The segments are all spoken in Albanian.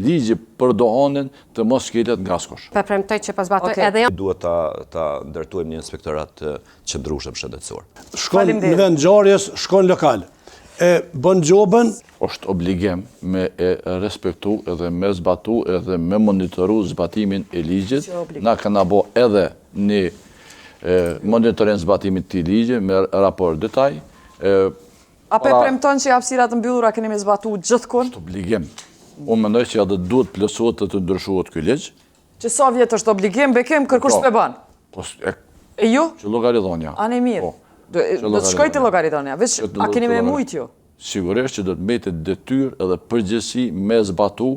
ligji për dohanin të mos skelet nga skosh. Premtoj që pas zbatoj edhe jo. Duhet ta ndërtuajmë një inspektorat qëndrueshëm shëndetësor. Shkon në vend ngjarjes, shkon lokal. E bën gjobën. Është obligim me e respektu edhe me zbatu edhe me monitoru zbatimin e ligjit. Na kanë bo edhe një monitorim zbatimit të ligjit me raport detaj. A premton që hapësirat të mbyllura keni me zbatu gjithkund? Është obligim. Unë mendoj që edhe duhet plotësohet të ndryshohet ky ligj. Që sa vjet është obligim, bekim kërkush s'pe bën. E ju? Që llogaridhonja. Ani mirë. Do të shkoj te llogaridhonja. Veç a keni me mujt ju? Sigurisht që do të mbetet detyrë edhe përgjegjësi me zbatu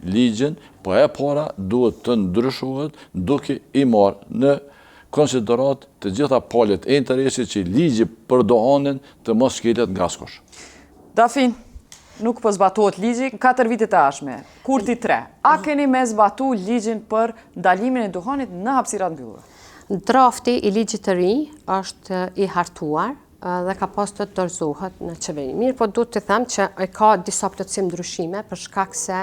ligjin, po e para duhet të ndryshohet duke i marrë në konsiderat të gjitha palët e interesit që ligji për dohanin të mos skelet nga skosh. Dafin, nuk po zbatohet ligji 4 vitet e ashme, kurti 3. A keni me zbatu ligjin për ndalimin e dohanit në hapësirat mbyllura? Drafti i ligjit të ri është i hartuar dhe ka pas të dorëzohet në qeveri. Mirë, po duhet të them që ka disa plotësim ndryshime për shkak se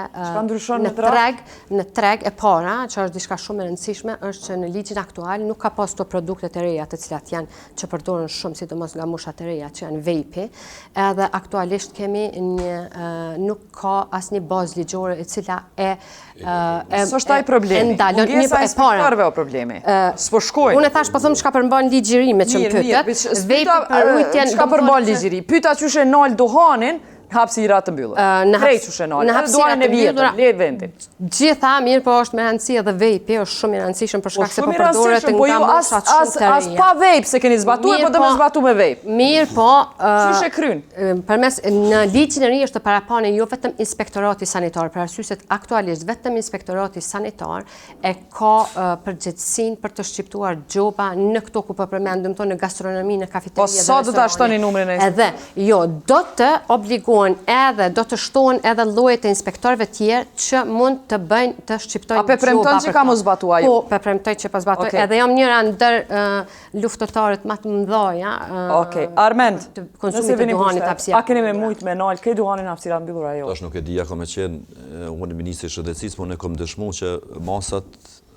në treg e para, që është diçka shumë e rëndësishme, është që në ligjin aktual nuk ka pas të produktet e reja të cilat janë që përdoren shumë, sidomos nga mushat e reja që janë vape, edhe aktualisht kemi nuk ka asnjë bazë ligjore e cila s'është ai problemi. Mungesa e inspektorëve o problemi. S'po shkojnë. Unë thash po them çka përmban ligjëri me që më pyet. Çka përmban ligjëri? Pyeta qysh e nal dohanin hapësirat të mbyllura. Krejt qysh e nal. Në hapësirat të mbyllura le vendin. Gjitha mirë, po është me rëndësi edhe vape, është shumë i rëndësishëm për shkak se po përdoret nga moshat shumë të reja. As pa vape se keni zbatuar, po do me zbatu me vape. Mirë, po qysh e kryn? Përmes në ligjin e ri është të parapane jo vetëm inspektorati sanitar, për arsye se aktualisht vetëm inspektorati sanitar e ka përgjegjësinë për të shqiptuar gjoba në këto ku po përmendëm në gastronomi, në kafeteria. Po sa do ta shtoni numrin e? Edhe jo, do të obligohen edhe do të shtohen edhe llojet e inspektorëve tjerë që mund të bëjnë të shqiptojnë gjoba. A premton që ka mos zbatuar ju? Po, premtoj që pas zbatoj. Edhe jam njëra ndër luftëtarët më të mëdha. Okej, Armend, konsumit të duhanit hapësira. A keni me mujt me nal këtë duhanin hapësira mbyllura jo? Tash nuk e di, ka me qenë unë ministri i shëndetësisë, por ne kam dëshmuar që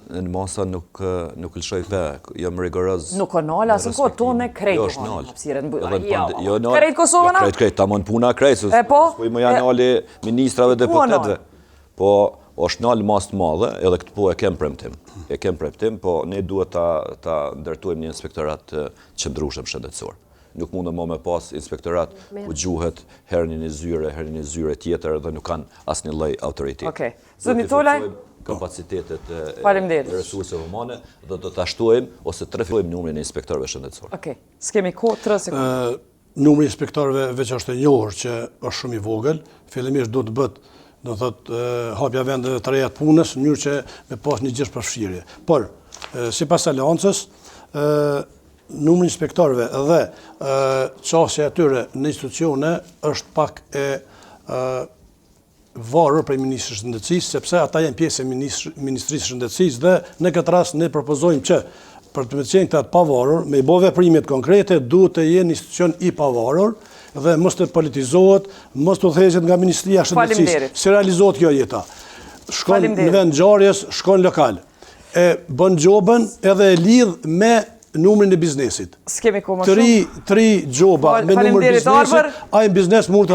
në masa nuk lëshoj pe, jam rigoroz. Nuk o nala, asë ko tonë me krejt duhanin hapësira mbyllura. Jo, krejt Kosovëna? Krejt, ta mund puna krejt, e po? S'po i më janë nali ministrave dhe deputetve. Po, është nalë mas të madhe, edhe këtë po e kem premtim, po ne duhet ta ndërtuajmë një inspektorat qëndrueshëm shëndetësor. Nuk mundë më me pas inspektorat ku gjuhet herën një zyre tjetër dhe nuk kanë asnjë lloj autoriteti. Okej. Zoti Tolaj, kapacitetet e resurseve humane dhe do të ashtojmë ose të trefojmë numrin e inspektorëve shëndetësor. Okej. S'kemi kohë 3 sekondë. Numri i inspektorëve veç është e njohur që është shumë i vogël, fillimisht do të bëhet do të thotë hapja vendeve të reja të punës në mënyrë që me pas një gjithë përfshirje. Por sipas aleancës, numri i inspektorëve dhe çështja e tyre në institucione është pak e varur prej Ministrisë së Shëndetësisë, sepse ata janë pjesë e Ministrisë së Shëndetësisë dhe në këtë rast ne propozojmë që për të qenë këta të pavarur, me i bo veprimet konkrete, duhet të jenë institucion i pavarur dhe mos të politizohet, mos të udhëheqet nga Ministria e Shëndetësisë. Si realizohet kjo jeta? Shkon në vend ngjarjes, shkon lokal. E bën gjobën edhe e lidh me numrin e biznesit. S'kemi kohë më shumë. 3 gjoba me numër biznesit, ai biznes mund të